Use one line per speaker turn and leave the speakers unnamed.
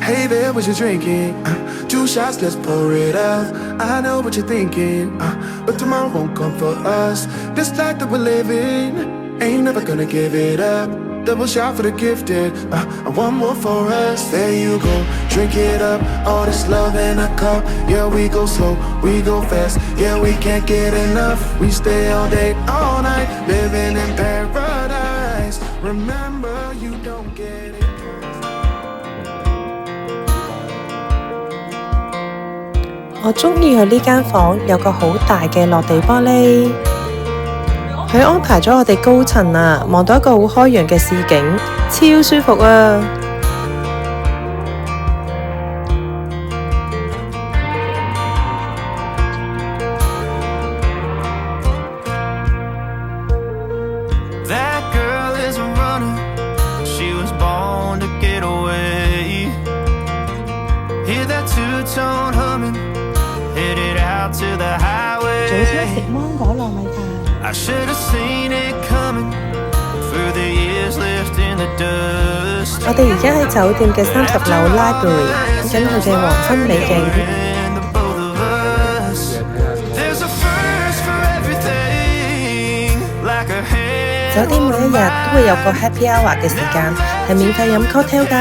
Hey there, what you drinking? 2 shots, let's pour it out. I know what you're thinking, but tomorrow won't come for us. This life that we're living, ain't never gonna give it up. Double shot for the gifted, and one more for us. There you go, drink it up. All this love in a cup. Yeah, we go slow, we go fast. Yeah, we can't get enough. We stay all day, all night, living in paradise. Remember, you don't get it.
我鍾意佢呢間房有個好大嘅落地玻璃，佢安排咗我哋高層啊，望到一個好開揚嘅視景，超舒服啊
！That girl is a runner. She was born to get away. Hear that two-tone humming, headed out to the highway.
早餐食芒果糯米飯。
I should have seen it coming through the years left in the dust.
我哋而家喺酒店嘅30樓 library 睇緊佢嘅黃昏美景。
And the both of us. There's a first for everything, like a hand.
酒店每一日都會有個 happy hour 嘅時間，係免費飲 cocktail㗎。